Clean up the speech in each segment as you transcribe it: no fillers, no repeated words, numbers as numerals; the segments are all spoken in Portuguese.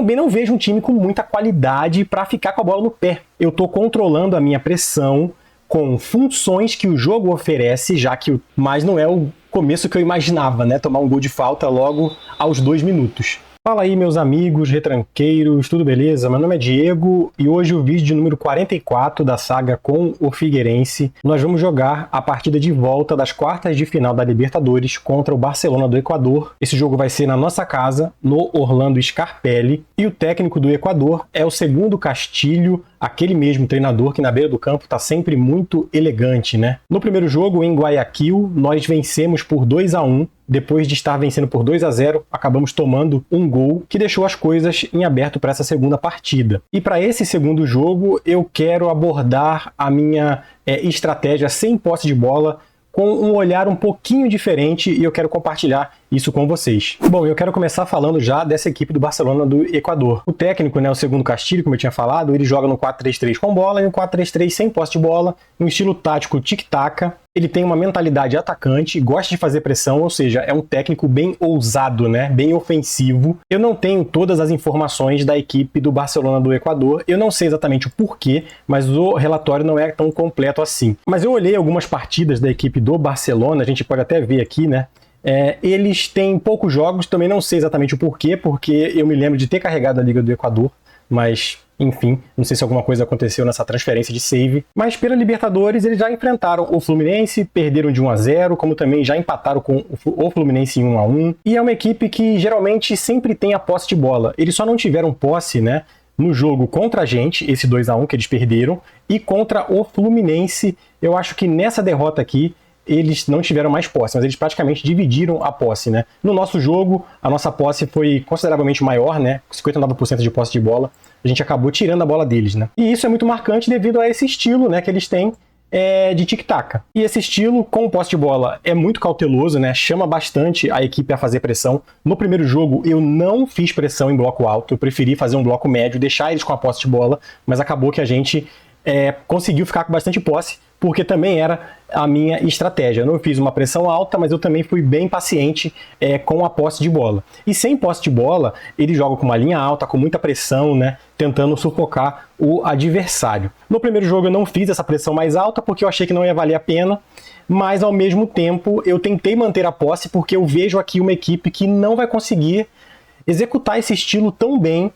Também não vejo um time com muita qualidade para ficar com a bola no pé. Eu estou controlando a minha pressão com funções que o jogo oferece, mas não é o começo que eu imaginava, né? Tomar um gol de falta logo aos 2 minutos. Fala aí, meus amigos retranqueiros, tudo beleza? Meu nome é Diego e hoje o vídeo de número 44 da saga com o Figueirense. Nós vamos jogar a partida de volta das quartas de final da Libertadores contra o Barcelona do Equador. Esse jogo vai ser na nossa casa, no Orlando Scarpelli, e o técnico do Equador é o Segundo Castilho, aquele mesmo treinador que na beira do campo está sempre muito elegante, né? No primeiro jogo, em Guayaquil, nós vencemos por 2-1. Depois de estar vencendo por 2-0, acabamos tomando um gol que deixou as coisas em aberto para essa segunda partida. E para esse segundo jogo, eu quero abordar a minha estratégia sem posse de bola, com um olhar um pouquinho diferente, e eu quero compartilhar isso com vocês. Bom, eu quero começar falando já dessa equipe do Barcelona do Equador. O técnico, né, o Segundo Castilho, como eu tinha falado, ele joga no 4-3-3 com bola e no 4-3-3 sem posse de bola, no estilo tático tic-tac. Ele tem uma mentalidade atacante, gosta de fazer pressão, ou seja, é um técnico bem ousado, né? Bem ofensivo. Eu não tenho todas as informações da equipe do Barcelona do Equador, eu não sei exatamente o porquê, mas o relatório não é tão completo assim. Mas eu olhei algumas partidas da equipe do Barcelona, a gente pode até ver aqui, né? Eles têm poucos jogos, também não sei exatamente o porquê, porque eu me lembro de ter carregado a Liga do Equador, mas enfim, não sei se alguma coisa aconteceu nessa transferência de save. Mas pela Libertadores eles já enfrentaram o Fluminense, perderam de 1-0, como também já empataram com o Fluminense em 1-1. E é uma equipe que geralmente sempre tem a posse de bola. Eles só não tiveram posse, né, no jogo contra a gente, esse 2-1 que eles perderam, e contra o Fluminense. Eu acho que nessa derrota aqui eles não tiveram mais posse, mas eles praticamente dividiram a posse, né? No nosso jogo, a nossa posse foi consideravelmente maior, né? 59% de posse de bola. A gente acabou tirando a bola deles, né? E isso é muito marcante devido a esse estilo, né, que eles têm de tic-tac. E esse estilo, com posse de bola, é muito cauteloso, né? Chama bastante a equipe a fazer pressão. No primeiro jogo, eu não fiz pressão em bloco alto, eu preferi fazer um bloco médio, deixar eles com a posse de bola, mas acabou que a gente conseguiu ficar com bastante posse, porque também era a minha estratégia. Eu não fiz uma pressão alta, mas eu também fui bem paciente com a posse de bola. E sem posse de bola, ele joga com uma linha alta, com muita pressão, né, tentando sufocar o adversário. No primeiro jogo eu não fiz essa pressão mais alta, porque eu achei que não ia valer a pena, mas ao mesmo tempo eu tentei manter a posse, porque eu vejo aqui uma equipe que não vai conseguir executar esse estilo tão bem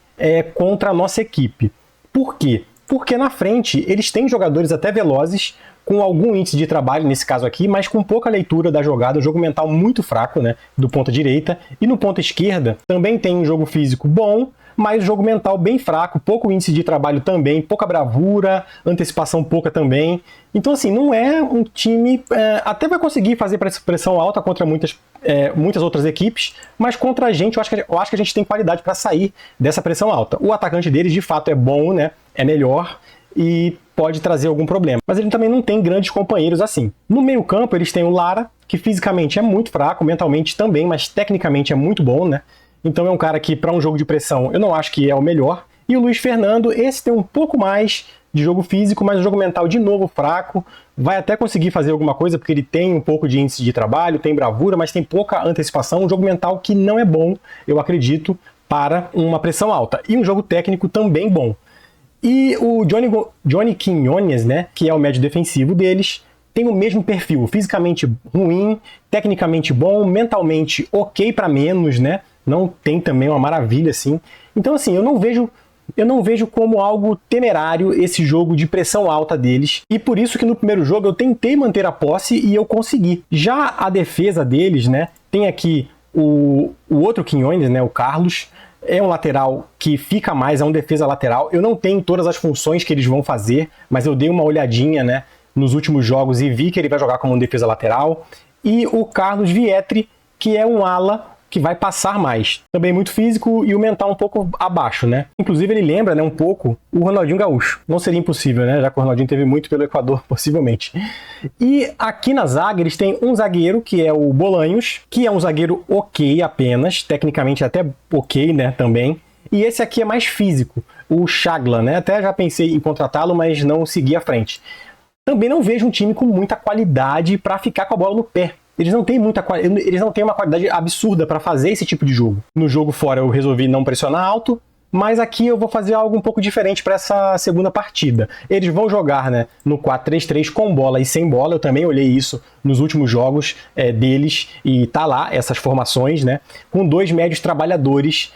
contra a nossa equipe. Por quê? Porque na frente eles têm jogadores até velozes, com algum índice de trabalho nesse caso aqui, mas com pouca leitura da jogada, um jogo mental muito fraco, né, do ponta direita. E no ponta esquerda também tem um jogo físico bom, mas jogo mental bem fraco, pouco índice de trabalho também, pouca bravura, antecipação pouca também. Então assim, não é um time, até vai conseguir fazer pressão alta contra muitas outras equipes, mas contra a gente eu acho que a gente tem qualidade para sair dessa pressão alta. O atacante deles de fato é bom, né, é melhor e pode trazer algum problema. Mas ele também não tem grandes companheiros assim. No meio campo eles têm o Lara, que fisicamente é muito fraco, mentalmente também, mas tecnicamente é muito bom, né? Então é um cara que para um jogo de pressão eu não acho que é o melhor. E o Luiz Fernando, esse tem um pouco mais de jogo físico, mas o jogo mental de novo fraco. Vai até conseguir fazer alguma coisa, porque ele tem um pouco de índice de trabalho, tem bravura, mas tem pouca antecipação. Um jogo mental que não é bom, eu acredito, para uma pressão alta. E um jogo técnico também bom. E o Johnny Quinones, né, que é o médio defensivo deles, tem o mesmo perfil, fisicamente ruim, tecnicamente bom, mentalmente ok para menos, né? Não tem também uma maravilha assim. Então assim, eu não vejo como algo temerário esse jogo de pressão alta deles. E por isso que no primeiro jogo eu tentei manter a posse e eu consegui. Já a defesa deles, né, tem aqui o outro Quinones, né, o Carlos. É um lateral que fica mais, é um defesa lateral. Eu não tenho todas as funções que eles vão fazer, mas eu dei uma olhadinha, né, nos últimos jogos e vi que ele vai jogar como um defesa lateral. E o Carlos Vietri, que é um ala que vai passar mais. Também muito físico e o mental um pouco abaixo, né? Inclusive ele lembra, né, um pouco o Ronaldinho Gaúcho. Não seria impossível, né? Já que o Ronaldinho teve muito pelo Equador, possivelmente. E aqui na zaga eles têm um zagueiro, que é o Bolanhos, que é um zagueiro ok apenas, tecnicamente até ok, né, também. E esse aqui é mais físico, o Chagla, né? Até já pensei em contratá-lo, mas não segui à frente. Também não vejo um time com muita qualidade para ficar com a bola no pé. Eles não têm uma qualidade absurda para fazer esse tipo de jogo. No jogo fora eu resolvi não pressionar alto, mas aqui eu vou fazer algo um pouco diferente para essa segunda partida. Eles vão jogar, né, no 4-3-3 com bola e sem bola. Eu também olhei isso nos últimos jogos deles e tá lá essas formações, né, com 2 médios trabalhadores,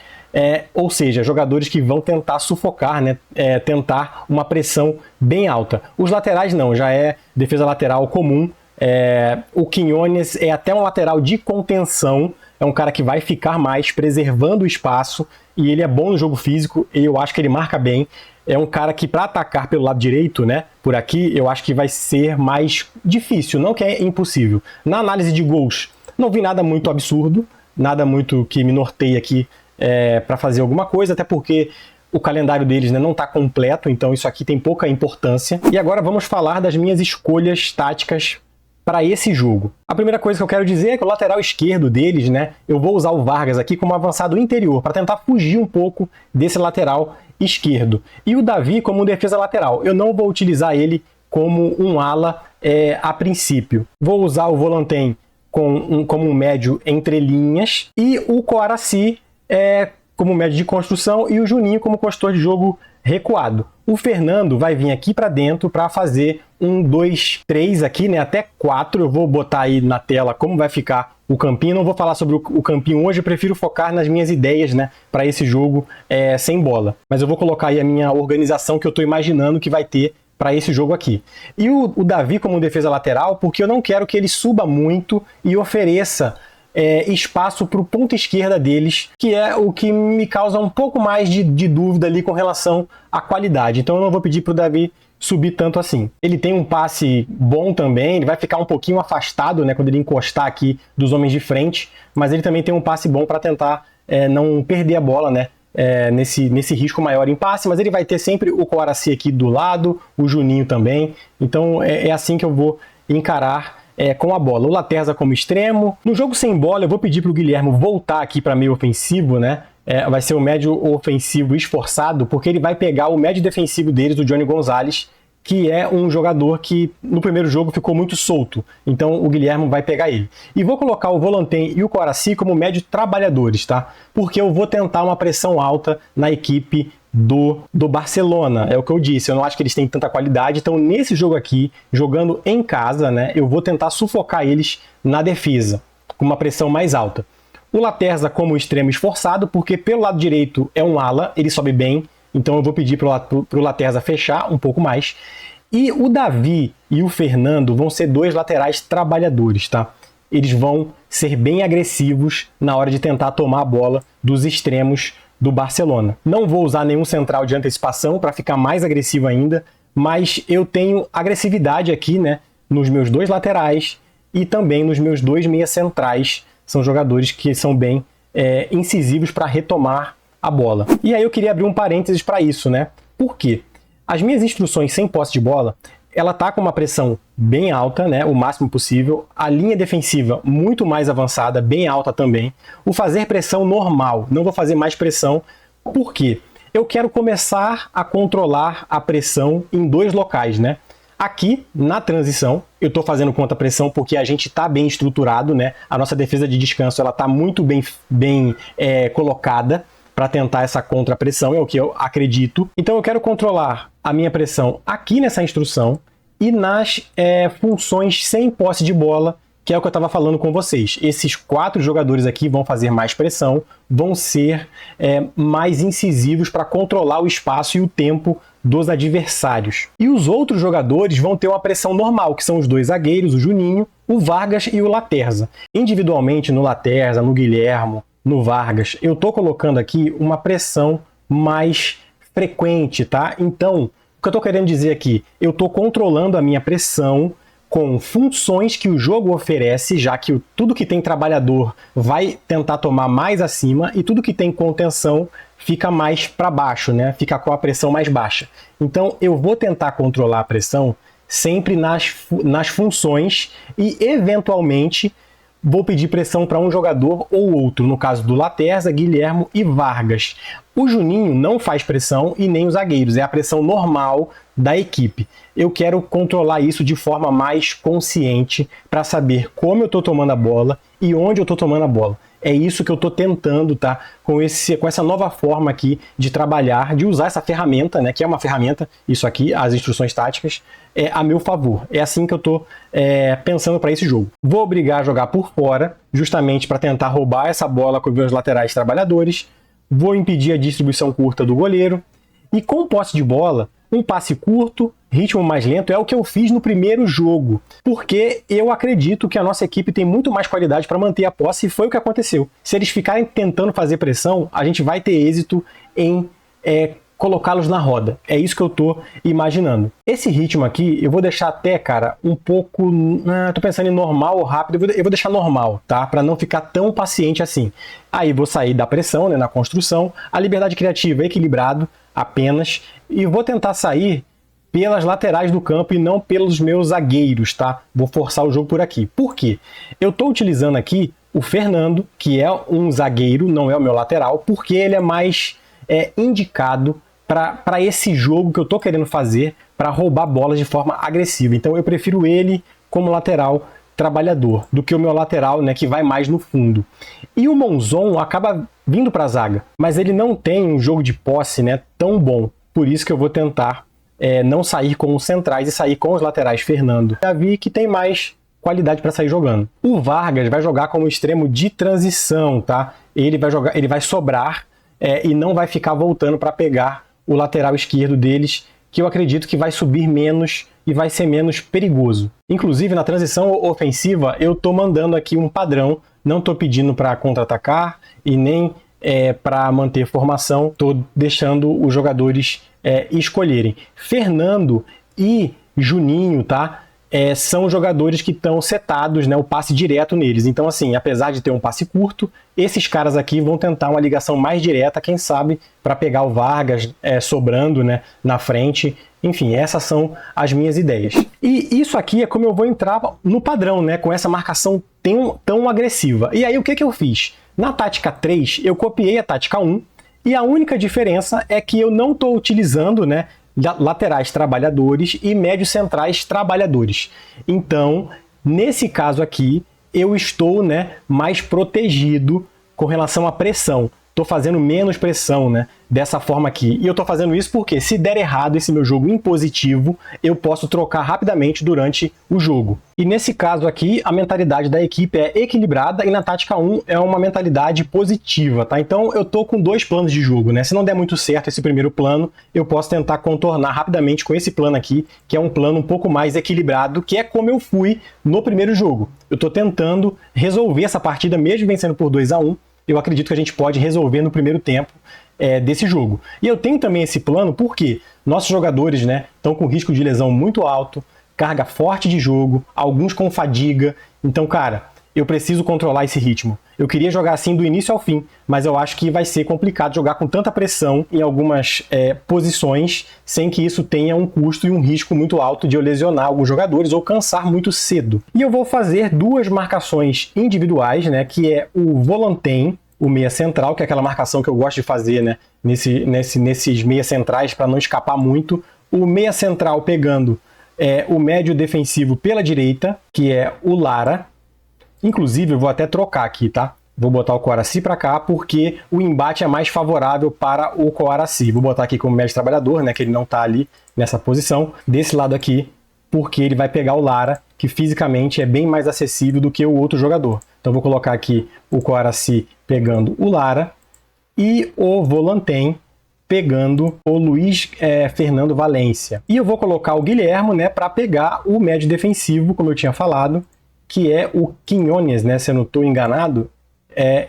ou seja, jogadores que vão tentar sufocar, né, tentar uma pressão bem alta. Os laterais não, já é defesa lateral comum. O Quiñones é até um lateral de contenção, é um cara que vai ficar mais preservando o espaço e ele é bom no jogo físico, e eu acho que ele marca bem. É um cara que para atacar pelo lado direito, né, por aqui, eu acho que vai ser mais difícil, não que é impossível. Na análise de gols, não vi nada muito absurdo, nada muito que me norteie aqui para fazer alguma coisa, até porque o calendário deles, né, não está completo, então isso aqui tem pouca importância. E agora vamos falar das minhas escolhas táticas para esse jogo. A primeira coisa que eu quero dizer é que o lateral esquerdo deles, né, eu vou usar o Vargas aqui como avançado interior, para tentar fugir um pouco desse lateral esquerdo. E o Davi como defesa lateral. Eu não vou utilizar ele como um ala a princípio. Vou usar o Volantén como um médio entre linhas e o Coaraci como médio de construção e o Juninho como construtor de jogo recuado. O Fernando vai vir aqui para dentro para fazer 1, 2, 3 aqui, né, até 4. Eu vou botar aí na tela como vai ficar o campinho. Não vou falar sobre o campinho hoje, eu prefiro focar nas minhas ideias, né, para esse jogo sem bola. Mas eu vou colocar aí a minha organização que eu estou imaginando que vai ter para esse jogo aqui. E o Davi como defesa lateral, porque eu não quero que ele suba muito e ofereça espaço para o ponta esquerda deles, que é o que me causa um pouco mais de dúvida ali com relação à qualidade. Então eu não vou pedir para o Davi subir tanto assim. Ele tem um passe bom também, ele vai ficar um pouquinho afastado, né, quando ele encostar aqui dos homens de frente, mas ele também tem um passe bom para tentar não perder a bola, né, nesse risco maior em passe, mas ele vai ter sempre o Coaraci aqui do lado, o Juninho também. Então é assim que eu vou encarar com a bola. O Laterza como extremo. No jogo sem bola, eu vou pedir para o Guilhermo voltar aqui para meio ofensivo, né? Vai ser o médio ofensivo esforçado, porque ele vai pegar o médio defensivo deles, o Johnny Gonzalez, que é um jogador que no primeiro jogo ficou muito solto. Então o Guilhermo vai pegar ele. E vou colocar o Volantén e o Coaraci como médio trabalhadores, tá? Porque eu vou tentar uma pressão alta na equipe do Barcelona, é o que eu disse, eu não acho que eles têm tanta qualidade, então nesse jogo aqui, jogando em casa, né, eu vou tentar sufocar eles na defesa, com uma pressão mais alta. O Laterza como extremo esforçado, porque pelo lado direito é um ala, ele sobe bem, então eu vou pedir para o Laterza fechar um pouco mais. E o Davi e o Fernando vão ser 2 laterais trabalhadores, tá? Eles vão ser bem agressivos na hora de tentar tomar a bola dos extremos do Barcelona. Não vou usar nenhum central de antecipação para ficar mais agressivo ainda, mas eu tenho agressividade aqui, né, nos meus 2 laterais e também nos meus 2 meias centrais. São jogadores que são bem incisivos para retomar a bola. E aí eu queria abrir um parênteses para isso, né? Por quê? As minhas instruções sem posse de bola, ela tá com uma pressão bem alta, né, o máximo possível, a linha defensiva muito mais avançada, bem alta também, o fazer pressão normal, não vou fazer mais pressão, por quê? Eu quero começar a controlar a pressão em 2 locais, né? Aqui, na transição, eu estou fazendo contra-pressão porque a gente está bem estruturado, né? A nossa defesa de descanso está muito bem colocada para tentar essa contra-pressão, é o que eu acredito. Então eu quero controlar a minha pressão aqui nessa instrução e nas funções sem posse de bola, que é o que eu estava falando com vocês. Esses 4 jogadores aqui vão fazer mais pressão, vão ser mais incisivos para controlar o espaço e o tempo dos adversários. E os outros jogadores vão ter uma pressão normal, que são os 2 zagueiros, o Juninho, o Vargas e o Laterza. Individualmente, no Laterza, no Guilhermo, no Vargas, eu estou colocando aqui uma pressão mais frequente, tá? Então, o que eu estou querendo dizer aqui, eu estou controlando a minha pressão com funções que o jogo oferece, já que tudo que tem trabalhador vai tentar tomar mais acima e tudo que tem contenção fica mais para baixo, né? Fica com a pressão mais baixa. Então eu vou tentar controlar a pressão sempre nas funções e eventualmente vou pedir pressão para um jogador ou outro, no caso do Laterza, Guilhermo e Vargas. O Juninho não faz pressão e nem os zagueiros, é a pressão normal da equipe. Eu quero controlar isso de forma mais consciente para saber como eu estou tomando a bola e onde eu estou tomando a bola. É isso que eu estou tentando, tá? Com essa nova forma aqui de trabalhar, de usar essa ferramenta, né? Que é uma ferramenta, isso aqui, as instruções táticas, a meu favor. É assim que eu estou pensando para esse jogo. Vou obrigar a jogar por fora, justamente para tentar roubar essa bola com os meus laterais trabalhadores. Vou impedir a distribuição curta do goleiro. E com posse de bola, um passe curto, ritmo mais lento, é o que eu fiz no primeiro jogo. Porque eu acredito que a nossa equipe tem muito mais qualidade para manter a posse e foi o que aconteceu. Se eles ficarem tentando fazer pressão, a gente vai ter êxito em colocá-los na roda. É isso que eu tô imaginando. Esse ritmo aqui, eu vou deixar até, cara, um pouco... tô pensando em normal ou rápido. Eu vou deixar normal, tá? Para não ficar tão paciente assim. Aí vou sair da pressão, né, na construção. A liberdade criativa equilibrado apenas. E vou tentar sair pelas laterais do campo e não pelos meus zagueiros, tá? Vou forçar o jogo por aqui. Por quê? Eu tô utilizando aqui o Fernando, que é um zagueiro, não é o meu lateral, porque ele é mais indicado para esse jogo que eu estou querendo fazer, para roubar bolas de forma agressiva. Então eu prefiro ele como lateral trabalhador, do que o meu lateral, né, que vai mais no fundo. E o Monzon acaba vindo para a zaga, mas ele não tem um jogo de posse, né, tão bom. Por isso que eu vou tentar não sair com os centrais e sair com os laterais Fernando. Davi, que tem mais qualidade para sair jogando. O Vargas vai jogar como extremo de transição, tá? Ele vai sobrar e não vai ficar voltando para pegar o lateral esquerdo deles, que eu acredito que vai subir menos e vai ser menos perigoso. Inclusive, na transição ofensiva, eu estou mandando aqui um padrão, não estou pedindo para contra-atacar e nem para manter formação, estou deixando os jogadores escolherem. Fernando e Juninho, tá? São jogadores que estão setados, né, o passe direto neles. Então, assim, apesar de ter um passe curto, esses caras aqui vão tentar uma ligação mais direta, quem sabe, para pegar o Vargas sobrando, né, na frente. Enfim, essas são as minhas ideias. E isso aqui é como eu vou entrar no padrão, né, com essa marcação tão agressiva. E aí, o que eu fiz? Na tática 3, eu copiei a tática 1, e a única diferença é que eu não estou utilizando, né, laterais trabalhadores e médios centrais trabalhadores. Então, nesse caso aqui, eu estou, né, mais protegido com relação à pressão. Estou fazendo menos pressão, né, dessa forma aqui. E eu estou fazendo isso porque, se der errado esse meu jogo impositivo, eu posso trocar rapidamente durante o jogo. E nesse caso aqui, a mentalidade da equipe é equilibrada e na tática 1 é uma mentalidade positiva, tá? Então eu estou com dois planos de jogo, né? Se não der muito certo esse primeiro plano, eu posso tentar contornar rapidamente com esse plano aqui, que é um plano um pouco mais equilibrado, que é como eu fui no primeiro jogo. Eu estou tentando resolver essa partida, mesmo vencendo por 2-1, eu acredito que a gente pode resolver no primeiro tempo desse jogo. E eu tenho também esse plano porque nossos jogadores, né, estão com risco de lesão muito alto, carga forte de jogo, alguns com fadiga. Então, cara, eu preciso controlar esse ritmo. Eu queria jogar assim do início ao fim, mas eu acho que vai ser complicado jogar com tanta pressão em algumas posições, sem que isso tenha um custo e um risco muito alto de eu lesionar alguns jogadores ou cansar muito cedo. E eu vou fazer duas marcações individuais, né, que é o Volantém, o meia central, que é aquela marcação que eu gosto de fazer, né, nesses meia centrais para não escapar muito. O meia central pegando o médio defensivo pela direita, que é o Lara. Inclusive, eu vou até trocar aqui, tá? Vou botar o Coaraci para cá, porque o embate é mais favorável para o Coaraci. Vou botar aqui como médio trabalhador, né? Que ele não está ali nessa posição. Desse lado aqui, porque ele vai pegar o Lara, que fisicamente é bem mais acessível do que o outro jogador. Então, vou colocar aqui o Coaraci pegando o Lara e o Volantém pegando o Luiz Fernando Valência. E eu vou colocar o Guilhermo, né? Para pegar o médio defensivo, como eu tinha falado, que é o Quinones, né? Se eu não estou enganado,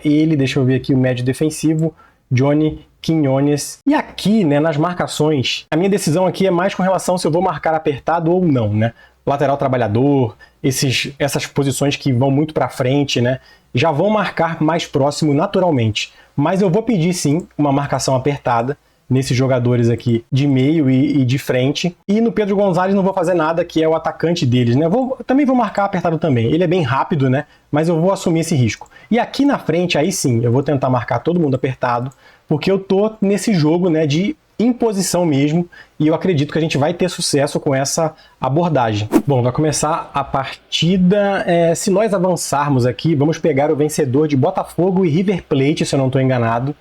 ele, deixa eu ver aqui, o médio defensivo, Johnny Quinones. E aqui, né, nas marcações, a minha decisão aqui é mais com relação se eu vou marcar apertado ou não, né? Lateral trabalhador, essas posições que vão muito para frente, né? Já vão marcar mais próximo naturalmente. Mas eu vou pedir, sim, uma marcação apertada nesses jogadores aqui de meio e de frente. E no Pedro Gonzalez não vou fazer nada, que é o atacante deles, né? Também vou marcar apertado também. Ele é bem rápido, né? Mas eu vou assumir esse risco. E aqui na frente, aí sim, eu vou tentar marcar todo mundo apertado, porque eu tô nesse jogo, né, de imposição mesmo, e eu acredito que a gente vai ter sucesso com essa abordagem. Bom, vai começar a partida. Se nós avançarmos aqui, vamos pegar o vencedor de Botafogo e River Plate, se eu não estou enganado.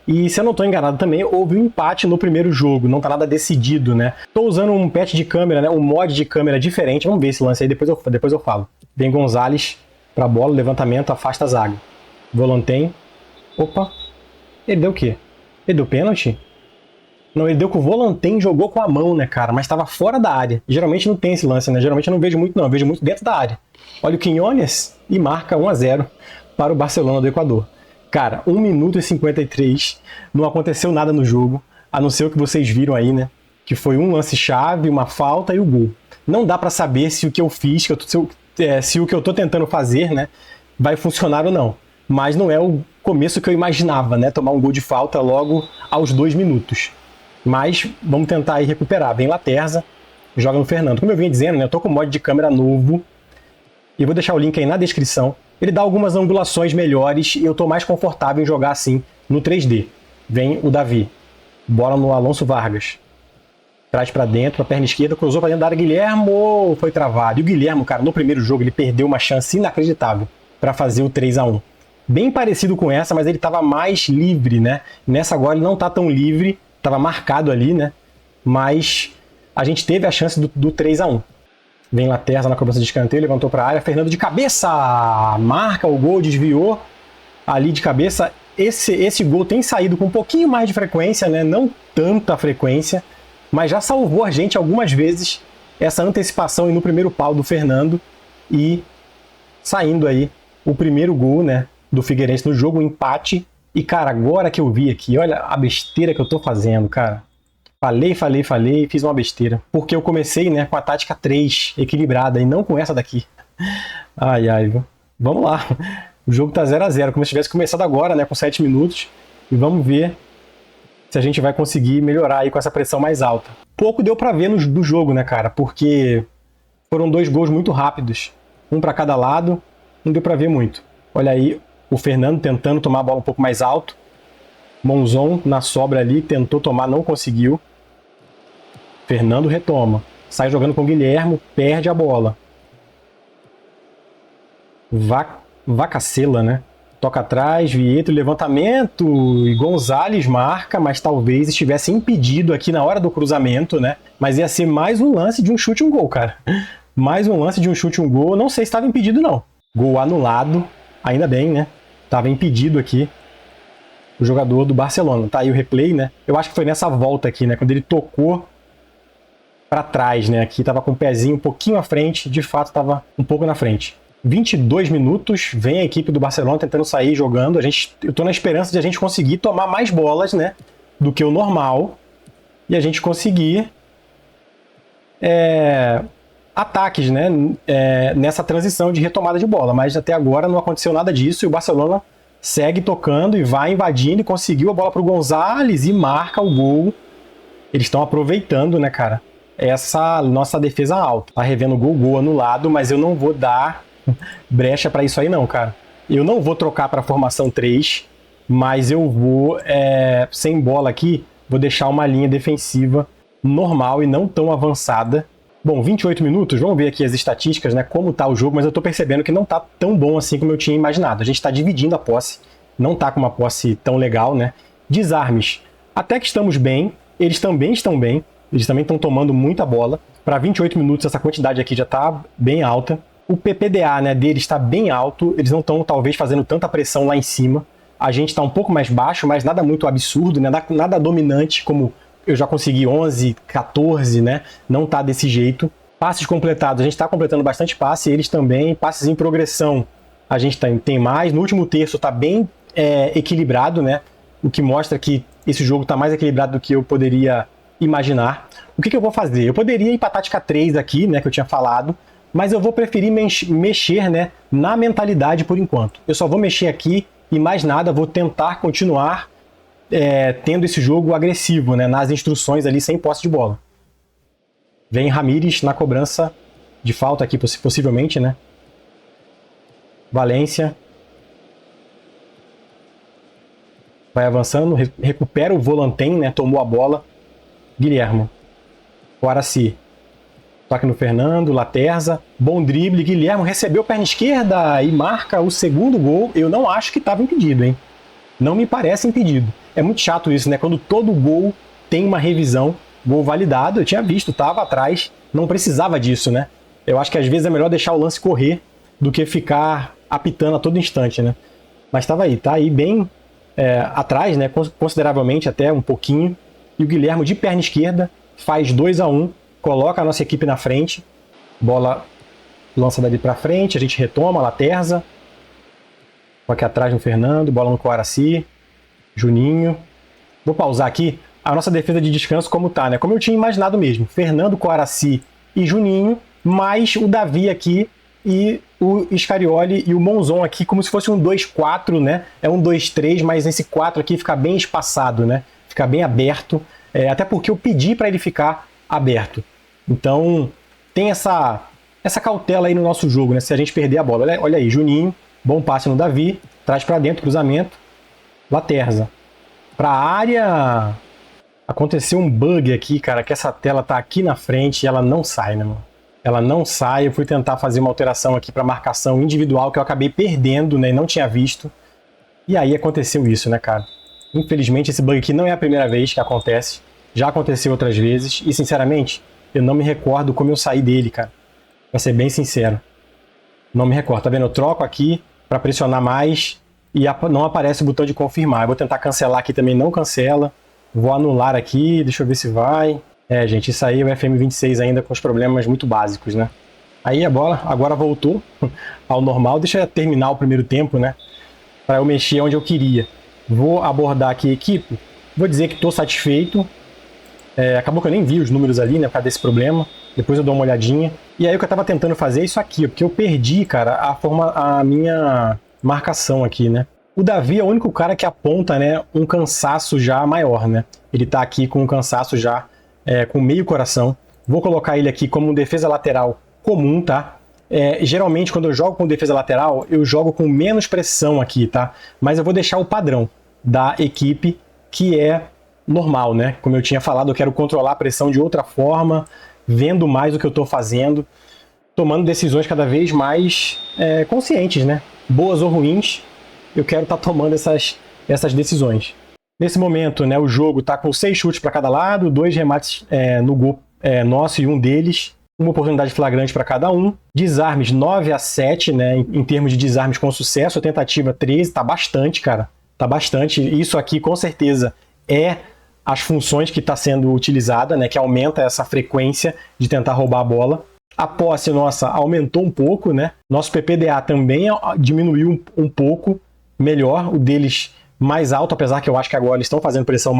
E se eu não estou enganado também, houve um empate no primeiro jogo, não está nada decidido, né? Estou usando um patch de câmera, né? Um mod de câmera diferente, vamos ver esse lance aí, depois eu falo. Vem Gonzalez para a bola, levantamento, afasta a zaga. Volantém. Opa, ele deu o quê? Ele deu pênalti? Não, ele deu com o Volantém, jogou com a mão, né, cara? Mas estava fora da área. Geralmente não tem esse lance, né? Geralmente eu não vejo muito, não. Eu vejo muito dentro da área. Olha o Quiñones e marca 1-0 para o Barcelona do Equador. Cara, 1 minuto e 53, não aconteceu nada no jogo, a não ser o que vocês viram aí, né? Que foi um lance-chave, uma falta e o gol. Não dá pra saber se o que eu fiz, se o que eu tô tentando fazer, né, vai funcionar ou não. Mas não é o começo que eu imaginava, né? Tomar um gol de falta logo aos 2 minutos. Mas vamos tentar aí recuperar. Vem Laterza, joga no Fernando. Como eu vinha dizendo, né, eu tô com um mod de câmera novo. E vou deixar o link aí na descrição. Ele dá algumas angulações melhores e eu tô mais confortável em jogar assim no 3D. Vem o Davi. Bola no Alonso Vargas. Traz pra dentro, a perna esquerda, cruzou pra dentro da área. Guilhermo foi travado. E o Guilhermo, cara, no primeiro jogo ele perdeu uma chance inacreditável para fazer o 3-1. Bem parecido com essa, mas ele tava mais livre, né? Nessa agora ele não tá tão livre. Tava marcado ali, né? Mas a gente teve a chance do 3-1. Vem Laterza na cobrança de escanteio, levantou para a área. Fernando de cabeça, marca o gol, desviou ali de cabeça. Esse gol tem saído com um pouquinho mais de frequência, né? Não tanta frequência, mas já salvou a gente algumas vezes essa antecipação no primeiro pau do Fernando e saindo aí o primeiro gol, né, do Figueirense no jogo, um empate. E, cara, agora que eu vi aqui, olha a besteira que eu tô fazendo, cara. Falei, fiz uma besteira. Porque eu comecei, né, com a tática 3, equilibrada, e não com essa daqui. Ai, vamos lá. O jogo tá 0-0, como se tivesse começado agora, né, com 7 minutos. E vamos ver se a gente vai conseguir melhorar aí com essa pressão mais alta. Pouco deu pra ver do jogo, né, cara, porque foram 2 gols muito rápidos. Um pra cada lado, não deu pra ver muito. Olha aí o Fernando tentando tomar a bola um pouco mais alto. Monzon na sobra ali, tentou tomar, não conseguiu. Fernando retoma. Sai jogando com o Guilhermo, perde a bola. Vacacela, né? Toca atrás, Vietto, levantamento, e Gonzalez marca, mas talvez estivesse impedido aqui na hora do cruzamento, né? Mas ia ser mais um lance de um chute e um gol, cara. Mais um lance de um chute e um gol. Não sei se estava impedido, não. Gol anulado, ainda bem, né? Estava impedido aqui o jogador do Barcelona. Tá aí o replay, né? Eu acho que foi nessa volta aqui, né? Quando ele tocou para trás, né? Aqui tava com o pezinho um pouquinho à frente, de fato tava um pouco na frente. 22 minutos, vem a equipe do Barcelona tentando sair jogando. Eu tô na esperança de a gente conseguir tomar mais bolas, né, do que o normal e a gente conseguir ataques, né, nessa transição de retomada de bola. Mas até agora não aconteceu nada disso e o Barcelona segue tocando e vai invadindo e conseguiu a bola pro Gonzalez e marca o gol. Eles estão aproveitando, né, cara, essa nossa defesa alta. Tá revendo gol anulado, mas eu não vou dar brecha para isso aí não, cara. Eu não vou trocar para a formação 3, mas eu vou, sem bola aqui, vou deixar uma linha defensiva normal e não tão avançada. Bom, 28 minutos, vamos ver aqui as estatísticas, né, como tá o jogo, mas eu tô percebendo que não tá tão bom assim como eu tinha imaginado. A gente tá dividindo a posse, não tá com uma posse tão legal, né. Desarmes, até que estamos bem, eles também estão bem. Eles também estão tomando muita bola. Para 28 minutos, essa quantidade aqui já está bem alta. O PPDA, né, deles está bem alto. Eles não estão, talvez, fazendo tanta pressão lá em cima. A gente está um pouco mais baixo, mas nada muito absurdo, né? Nada dominante, como eu já consegui 11, 14, né? Não está desse jeito. Passes completados, a gente está completando bastante passe. Eles também. Passes em progressão, a gente tem mais. No último terço está bem equilibrado, né? O que mostra que esse jogo está mais equilibrado do que eu poderia imaginar. O que eu vou fazer? Eu poderia ir para a tática 3 aqui, né, que eu tinha falado, mas eu vou preferir mexer, né, na mentalidade por enquanto. Eu só vou mexer aqui e mais nada, vou tentar continuar tendo esse jogo agressivo, né, nas instruções ali sem posse de bola. Vem Ramírez na cobrança de falta aqui, possivelmente, né. Valência. Vai avançando, recupera o Volantém, né, tomou a bola. Guilhermo. Guaraci. Toque no Fernando, Laterza. Bom drible. Guilhermo recebeu perna esquerda e marca o segundo gol. Eu não acho que estava impedido, hein? Não me parece impedido. É muito chato isso, né? Quando todo gol tem uma revisão, gol validado. Eu tinha visto, estava atrás. Não precisava disso, né? Eu acho que às vezes é melhor deixar o lance correr do que ficar apitando a todo instante, né? Mas estava aí, tá aí bem atrás, né? Consideravelmente, até um pouquinho. E o Guilhermo de perna esquerda faz 2-1, coloca a nossa equipe na frente. Bola lança dali para frente, a gente retoma, Laterza. Aqui atrás no Fernando, bola no Guaraci. Juninho. Vou pausar aqui a nossa defesa de descanso como tá, né? Como eu tinha imaginado mesmo. Fernando, Guaraci e Juninho, mais o Davi aqui e o Scarioli e o Monzon aqui, como se fosse um 2-4, né? É um 2-3, mas esse 4 aqui fica bem espaçado, né? Fica bem aberto, até porque eu pedi para ele ficar aberto. Então, tem essa cautela aí no nosso jogo, né? Se a gente perder a bola. Olha aí, Juninho, bom passe no Davi, traz para dentro, cruzamento, Laterza. Para a área, aconteceu um bug aqui, cara, que essa tela tá aqui na frente e ela não sai, né, mano? Ela não sai, eu fui tentar fazer uma alteração aqui para marcação individual que eu acabei perdendo, né, e não tinha visto. E aí aconteceu isso, né, cara? Infelizmente esse bug aqui não é a primeira vez que acontece, já aconteceu outras vezes e, sinceramente, eu não me recordo como eu saí dele, cara. Pra ser bem sincero. Não me recordo, tá vendo? Eu troco aqui para pressionar mais e não aparece o botão de confirmar. Eu vou tentar cancelar aqui também, não cancela. Vou anular aqui, deixa eu ver se vai. Gente, isso aí é o FM26 ainda com os problemas muito básicos, né? Aí a bola agora voltou ao normal. Deixa eu terminar o primeiro tempo, né? Para eu mexer onde eu queria. Vou abordar aqui a equipe. Vou dizer que estou satisfeito. Acabou que eu nem vi os números ali, né? Por causa desse problema. Depois eu dou uma olhadinha. E aí o que eu estava tentando fazer é isso aqui, porque eu perdi, cara, a minha marcação aqui, né? O Davi é o único cara que aponta, né, um cansaço já maior, né? Ele tá aqui com um cansaço já com meio coração. Vou colocar ele aqui como um defesa lateral comum, tá? Geralmente, quando eu jogo com defesa lateral, eu jogo com menos pressão aqui, tá? Mas eu vou deixar o padrão da equipe, que é normal, né? Como eu tinha falado, eu quero controlar a pressão de outra forma, vendo mais o que eu estou fazendo, tomando decisões cada vez mais conscientes, né? Boas ou ruins, eu quero estar tomando essas decisões. Nesse momento, né, o jogo está com 6 chutes para cada lado, 2 remates no gol nosso e um deles, uma oportunidade flagrante para cada um. Desarmes 9-7, né, em termos de desarmes com sucesso, a tentativa 13, tá bastante, cara. Tá bastante. Isso aqui, com certeza, é as funções que está sendo utilizada, né, que aumenta essa frequência de tentar roubar a bola. A posse nossa aumentou um pouco, né? Nosso PPDA também diminuiu um pouco, melhor, o deles mais alto, apesar que eu acho que agora eles estão fazendo pressão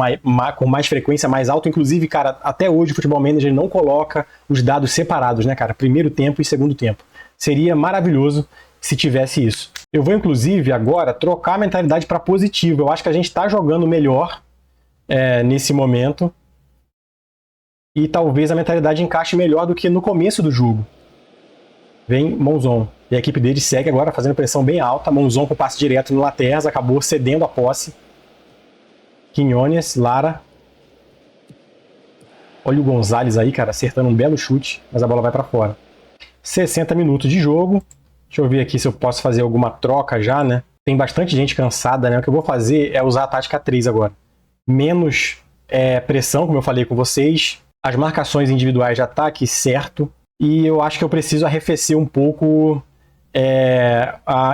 com mais frequência, mais alto. Inclusive, cara, até hoje o Futebol Manager não coloca os dados separados, né, cara? Primeiro tempo e segundo tempo. Seria maravilhoso se tivesse isso. Eu vou, inclusive, agora trocar a mentalidade para positiva. Eu acho que a gente está jogando melhor nesse momento. E talvez a mentalidade encaixe melhor do que no começo do jogo. Vem Monzon. E a equipe dele segue agora fazendo pressão bem alta. Monzon com passe direto no Laterza, acabou cedendo a posse. Quinones, Lara. Olha o Gonzalez aí, cara, acertando um belo chute, mas a bola vai para fora. 60 minutos de jogo. Deixa eu ver aqui se eu posso fazer alguma troca já, né? Tem bastante gente cansada, né? O que eu vou fazer é usar a tática 3 agora. Menos pressão, como eu falei com vocês. As marcações individuais já tá aqui certo. E eu acho que eu preciso arrefecer um pouco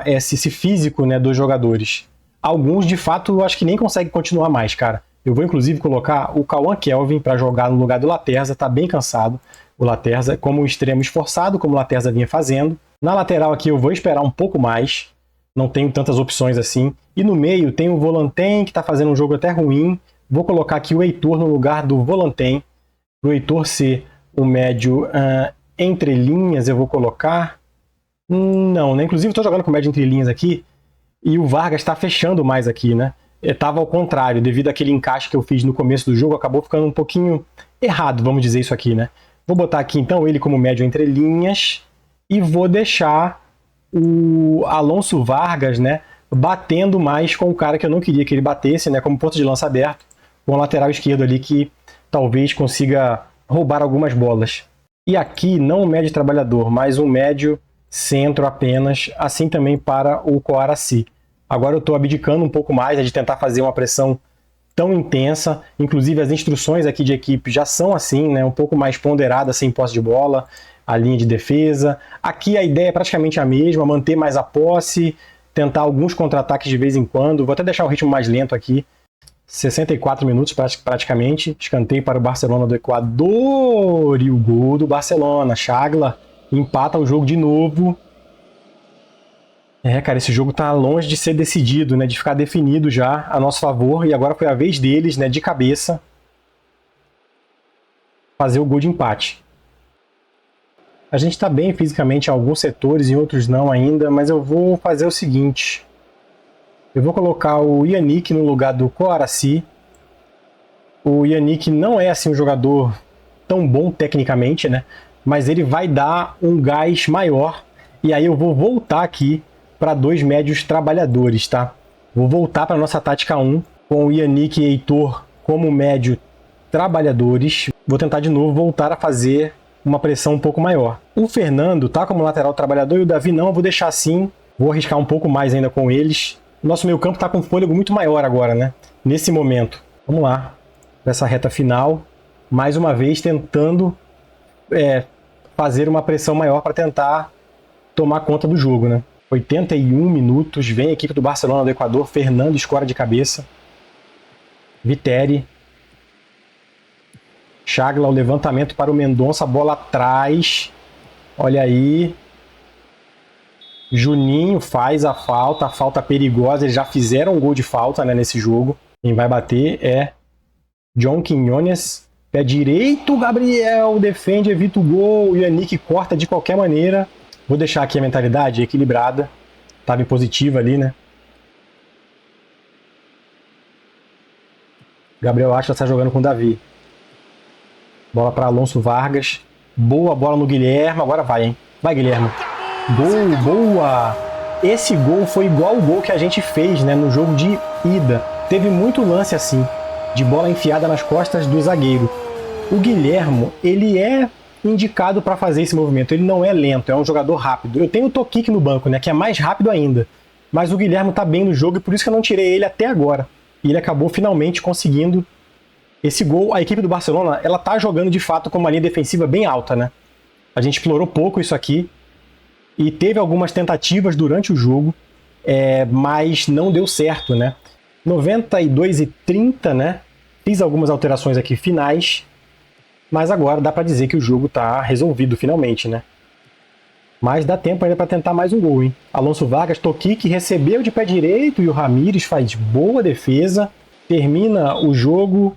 esse físico, né, dos jogadores. Alguns, de fato, eu acho que nem conseguem continuar mais, cara. Eu vou, inclusive, colocar o Cauã Kelvin para jogar no lugar do Laterza. Tá bem cansado o Laterza, como extremo esforçado, como o Laterza vinha fazendo. Na lateral aqui eu vou esperar um pouco mais. Não tenho tantas opções assim. E no meio tem o Volanten, que tá fazendo um jogo até ruim. Vou colocar aqui o Heitor no lugar do Volanten. O Heitor ser o médio entre linhas, eu vou colocar... Não, né? Inclusive estou jogando com médio entre linhas aqui e o Vargas está fechando mais aqui, né? Estava ao contrário, devido àquele encaixe que eu fiz no começo do jogo, acabou ficando um pouquinho errado, vamos dizer isso aqui, né? Vou botar aqui então ele como médio entre linhas e vou deixar o Alonso Vargas, né, batendo mais com o cara que eu não queria que ele batesse, né, como ponto de lança aberto, com o lateral esquerdo ali que talvez consiga roubar algumas bolas. E aqui não um médio trabalhador, mas um médio centro apenas, assim também para o Coaraci. Agora eu estou abdicando um pouco mais de tentar fazer uma pressão tão intensa, inclusive as instruções aqui de equipe já são assim, né, um pouco mais ponderadas sem posse de bola, a linha de defesa. Aqui a ideia é praticamente a mesma, manter mais a posse, tentar alguns contra-ataques de vez em quando. Vou até deixar o ritmo mais lento aqui. 64 minutos praticamente, escanteio para o Barcelona do Equador e o gol do Barcelona. Chagla empata o jogo de novo. Cara, esse jogo tá longe de ser decidido, né, de ficar definido já a nosso favor, e agora foi a vez deles, né, de cabeça, fazer o gol de empate. A gente tá bem fisicamente em alguns setores, em outros não ainda, mas eu vou fazer o seguinte. Eu vou colocar o Yannick no lugar do Coaraci. O Yannick não é assim um jogador tão bom tecnicamente, né, mas ele vai dar um gás maior, e aí eu vou voltar aqui para dois médios trabalhadores, tá? Vou voltar para nossa tática 1, com o Yannick e Heitor como médio trabalhadores. Vou tentar de novo voltar a fazer uma pressão um pouco maior. O Fernando tá como lateral trabalhador e o Davi não, eu vou deixar assim. Vou arriscar um pouco mais ainda com eles. O nosso meio campo tá com um fôlego muito maior agora, né? Nesse momento. Vamos lá, nessa reta final. Mais uma vez tentando fazer uma pressão maior para tentar tomar conta do jogo, né? 81 minutos, vem a equipe do Barcelona do Equador, Fernando escora de cabeça, Viteri, Chagla, o levantamento para o Mendonça, bola atrás, olha aí, Juninho faz a falta perigosa, eles já fizeram um gol de falta, né, nesse jogo, quem vai bater é John Quinones, pé direito, Gabriel defende, evita o gol, o Yannick corta de qualquer maneira. Vou deixar aqui a mentalidade equilibrada. Estava em positiva ali, né? Gabriel Acha está jogando com o Davi. Bola para Alonso Vargas. Boa bola no Guilherme. Agora vai, hein? Vai, Guilherme. Gol, boa! Esse gol foi igual o gol que a gente fez, né, no jogo de ida. Teve muito lance assim, de bola enfiada nas costas do zagueiro. O Guilherme, ele é indicado para fazer esse movimento. Ele não é lento, é um jogador rápido. Eu tenho o Tokic no banco, né, que é mais rápido ainda. Mas o Guilherme tá bem no jogo e por isso que eu não tirei ele até agora. E ele acabou finalmente conseguindo esse gol. A equipe do Barcelona, ela tá jogando de fato com uma linha defensiva bem alta, né? A gente explorou pouco isso aqui e teve algumas tentativas durante o jogo, mas não deu certo, né? 92:30, né? Fiz algumas alterações aqui finais. Mas agora dá para dizer que o jogo está resolvido finalmente, né? Mas dá tempo ainda para tentar mais um gol, hein? Alonso Vargas, Tokic recebeu de pé direito e o Ramires faz boa defesa. Termina o jogo,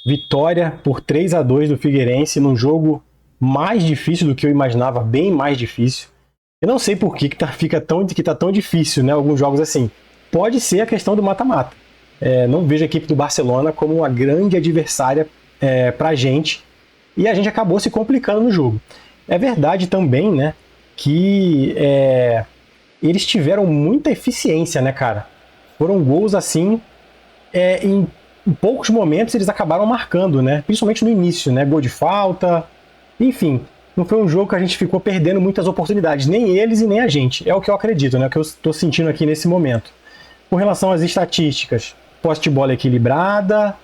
vitória por 3-2 do Figueirense, num jogo mais difícil do que eu imaginava, bem mais difícil. Eu não sei por que tá tão difícil, né? Alguns jogos assim. Pode ser a questão do mata-mata. Não vejo a equipe do Barcelona como uma grande adversária pra gente. E a gente acabou se complicando no jogo. É verdade também, né, que eles tiveram muita eficiência, né, cara? Foram gols assim, em poucos momentos eles acabaram marcando, né? Principalmente no início, né? Gol de falta, enfim. Não foi um jogo que a gente ficou perdendo muitas oportunidades, nem eles e nem a gente. É o que eu acredito, né? O que eu estou sentindo aqui nesse momento. Com relação às estatísticas, posse de bola equilibrada,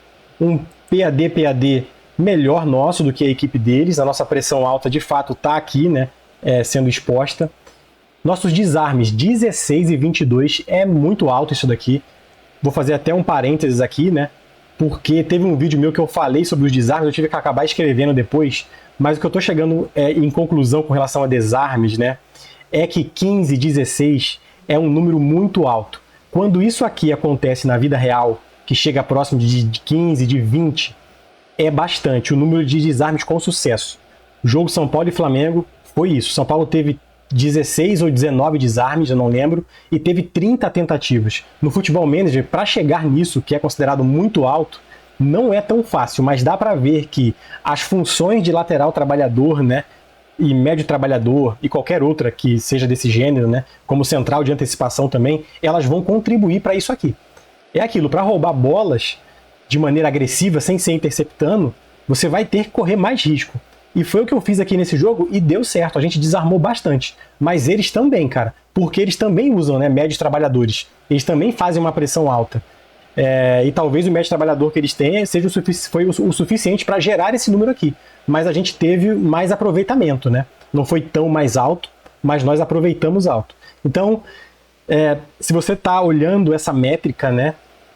um PAD melhor nosso do que a equipe deles. A nossa pressão alta de fato está aqui, né, sendo exposta. Nossos desarmes 16 e 22 é muito alto isso daqui. Vou fazer até um parênteses aqui, né, porque teve um vídeo meu que eu falei sobre os desarmes, eu tive que acabar escrevendo depois, mas o que eu estou chegando em conclusão com relação a desarmes, né, é que 15 e 16 é um número muito alto. Quando isso aqui acontece na vida real, que chega próximo de 15, de 20, é bastante o número de desarmes com sucesso. O jogo São Paulo e Flamengo foi isso. São Paulo teve 16 ou 19 desarmes, eu não lembro, e teve 30 tentativas. No Futebol Manager, para chegar nisso, que é considerado muito alto, não é tão fácil, mas dá para ver que as funções de lateral trabalhador, né, e médio trabalhador, e qualquer outra que seja desse gênero, né, como central de antecipação também, elas vão contribuir para isso aqui. É aquilo, para roubar bolas de maneira agressiva, sem ser interceptando, você vai ter que correr mais risco. E foi o que eu fiz aqui nesse jogo e deu certo, a gente desarmou bastante. Mas eles também, cara, porque eles também usam, né, médios trabalhadores. Eles também fazem uma pressão alta. E talvez o médio trabalhador que eles tenham seja foi o suficiente para gerar esse número aqui. Mas a gente teve mais aproveitamento, né? Não foi tão mais alto, mas nós aproveitamos alto. Então, se você está olhando essa métrica, né,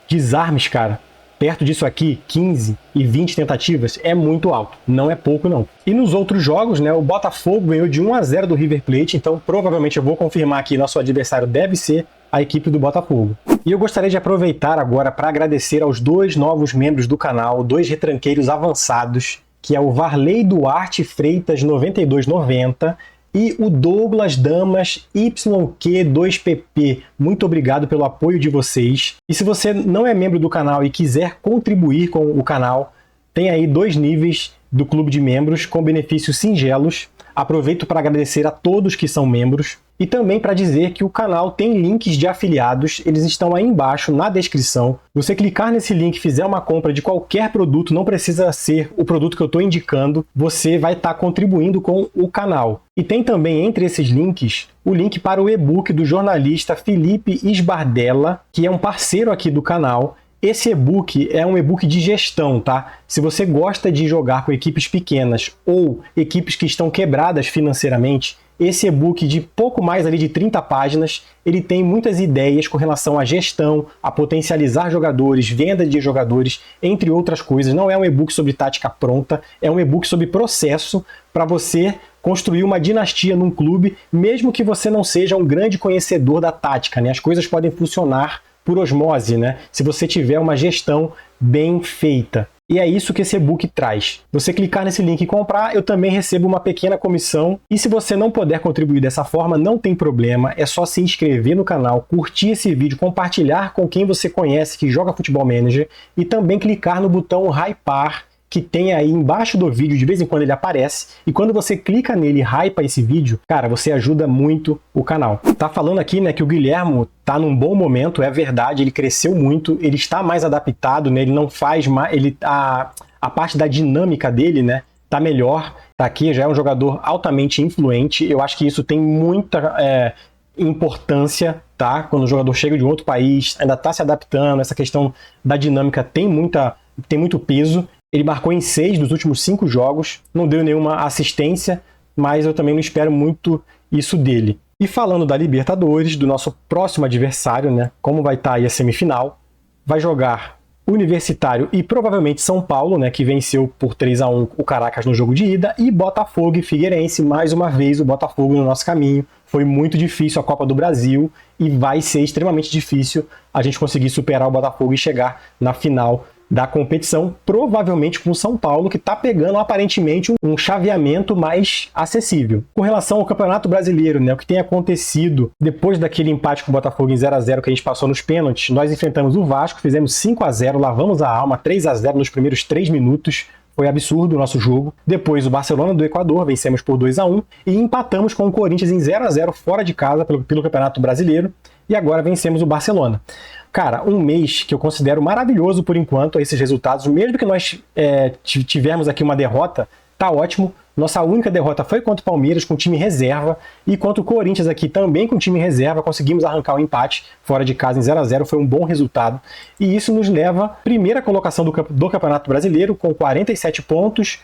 desarmes, cara, perto disso aqui, 15 e 20 tentativas, é muito alto, não é pouco não. E nos outros jogos, né, o Botafogo ganhou de 1-0 do River Plate, então provavelmente eu vou confirmar que nosso adversário deve ser a equipe do Botafogo. E eu gostaria de aproveitar agora para agradecer aos 2 novos membros do canal, 2 retranqueiros avançados, que é o Varley Duarte Freitas 9290 e o Douglas Damas YQ2PP. Muito obrigado pelo apoio de vocês. E se você não é membro do canal e quiser contribuir com o canal, tem aí 2 níveis do clube de membros com benefícios singelos. Aproveito para agradecer a todos que são membros e também para dizer que o canal tem links de afiliados, eles estão aí embaixo na descrição. Você clicar nesse link e fizer uma compra de qualquer produto, não precisa ser o produto que eu estou indicando, você vai estar contribuindo com o canal. E tem também entre esses links o link para o e-book do jornalista Felipe Isbardella, que é um parceiro aqui do canal. Esse e-book é um e-book de gestão, tá? Se você gosta de jogar com equipes pequenas ou equipes que estão quebradas financeiramente, esse e-book de pouco mais ali de 30 páginas, ele tem muitas ideias com relação à gestão, a potencializar jogadores, venda de jogadores, entre outras coisas. Não é um e-book sobre tática pronta, é um e-book sobre processo para você construir uma dinastia num clube, mesmo que você não seja um grande conhecedor da tática, né? As coisas podem funcionar por osmose, né? Se você tiver uma gestão bem feita. E é isso que esse e-book traz. Você clicar nesse link e comprar, eu também recebo uma pequena comissão. E se você não puder contribuir dessa forma, não tem problema. É só se inscrever no canal, curtir esse vídeo, compartilhar com quem você conhece que joga Futebol Manager e também clicar no botão hypar, que tem aí embaixo do vídeo, de vez em quando ele aparece, e quando você clica nele e hypa esse vídeo, cara, você ajuda muito o canal. Tá falando aqui, né, que o Guilhermo tá num bom momento, é verdade, ele cresceu muito, ele está mais adaptado, né, ele não faz mais, a parte da dinâmica dele, né, tá melhor, tá aqui, já é um jogador altamente influente, eu acho que isso tem muita importância, tá, quando o jogador chega de um outro país, ainda tá se adaptando, essa questão da dinâmica tem muito peso. Ele marcou em 6 dos últimos 5 jogos, não deu nenhuma assistência, mas eu também não espero muito isso dele. E falando da Libertadores, do nosso próximo adversário, né, como vai estar aí a semifinal, vai jogar Universitário e provavelmente São Paulo, né, que venceu por 3-1 o Caracas no jogo de ida, e Botafogo e Figueirense, mais uma vez o Botafogo no nosso caminho. Foi muito difícil a Copa do Brasil e vai ser extremamente difícil a gente conseguir superar o Botafogo e chegar na final da competição, provavelmente com o São Paulo, que está pegando aparentemente um chaveamento mais acessível. Com relação ao Campeonato Brasileiro, né, o que tem acontecido depois daquele empate com o Botafogo em 0-0 que a gente passou nos pênaltis, nós enfrentamos o Vasco, fizemos 5-0, lavamos a alma, 3-0 nos primeiros 3 minutos, foi absurdo o nosso jogo. Depois o Barcelona do Equador, vencemos por 2-1 e empatamos com o Corinthians em 0-0 fora de casa pelo Campeonato Brasileiro e agora vencemos o Barcelona. Cara, um mês que eu considero maravilhoso por enquanto, esses resultados, mesmo que nós tivermos aqui uma derrota, tá ótimo. Nossa única derrota foi contra o Palmeiras com time reserva e contra o Corinthians aqui também com time reserva, conseguimos arrancar um empate fora de casa em 0-0, foi um bom resultado. E isso nos leva à primeira colocação do Campeonato Brasileiro com 47 pontos,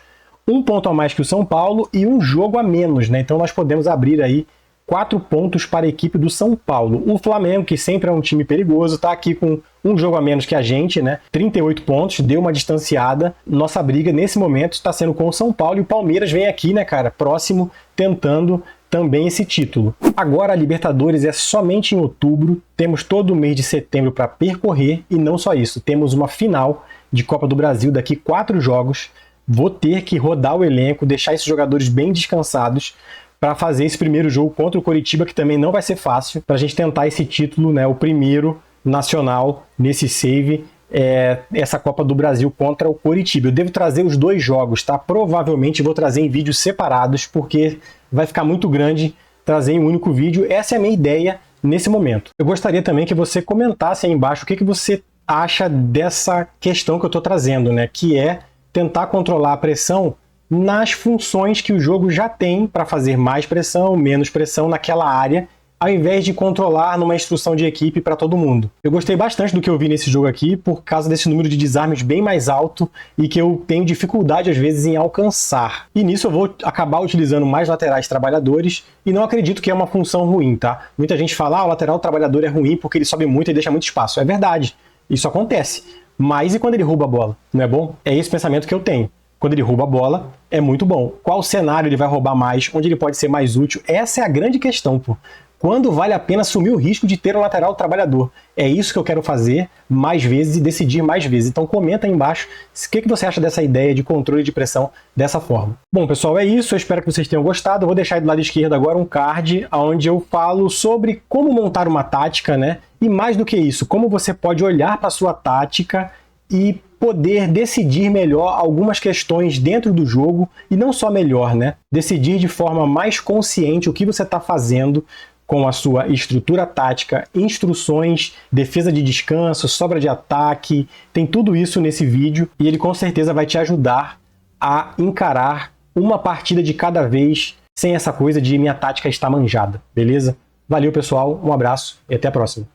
um ponto a mais que o São Paulo e um jogo a menos, né? Então nós podemos abrir aí 4 pontos para a equipe do São Paulo. O Flamengo, que sempre é um time perigoso, está aqui com um jogo a menos que a gente, né? 38 pontos, deu uma distanciada. Nossa briga nesse momento está sendo com o São Paulo e o Palmeiras vem aqui, né, cara, próximo, tentando também esse título. Agora a Libertadores é somente em outubro, temos todo o mês de setembro para percorrer e não só isso, temos uma final de Copa do Brasil daqui 4 jogos. Vou ter que rodar o elenco, deixar esses jogadores bem descansados para fazer esse primeiro jogo contra o Coritiba, que também não vai ser fácil, para a gente tentar esse título, né, o primeiro nacional nesse save, essa Copa do Brasil contra o Coritiba. Eu devo trazer os 2 jogos, tá? Provavelmente vou trazer em vídeos separados, porque vai ficar muito grande trazer em um único vídeo. Essa é a minha ideia nesse momento. Eu gostaria também que você comentasse aí embaixo o que você acha dessa questão que eu estou trazendo, né? Que é tentar controlar a pressão nas funções que o jogo já tem para fazer mais pressão, menos pressão naquela área, ao invés de controlar numa instrução de equipe para todo mundo. Eu gostei bastante do que eu vi nesse jogo aqui, por causa desse número de desarmes bem mais alto e que eu tenho dificuldade às vezes em alcançar. E nisso eu vou acabar utilizando mais laterais trabalhadores e não acredito que é uma função ruim, tá? Muita gente fala, o lateral trabalhador é ruim porque ele sobe muito e deixa muito espaço. É verdade, isso acontece. Mas e quando ele rouba a bola? Não é bom? É esse pensamento que eu tenho. Quando ele rouba a bola, é muito bom. Qual cenário ele vai roubar mais? Onde ele pode ser mais útil? Essa é a grande questão, pô. Quando vale a pena assumir o risco de ter um lateral trabalhador? É isso que eu quero fazer mais vezes e decidir mais vezes. Então comenta aí embaixo o que você acha dessa ideia de controle de pressão dessa forma. Bom, pessoal, é isso. Eu espero que vocês tenham gostado. Eu vou deixar aí do lado esquerdo agora um card onde eu falo sobre como montar uma tática, né? E mais do que isso, como você pode olhar para a sua tática e poder decidir melhor algumas questões dentro do jogo, e não só melhor, né? Decidir de forma mais consciente o que você está fazendo com a sua estrutura tática, instruções, defesa de descanso, sobra de ataque, tem tudo isso nesse vídeo e ele com certeza vai te ajudar a encarar uma partida de cada vez sem essa coisa de minha tática está manjada, beleza? Valeu, pessoal, um abraço e até a próxima.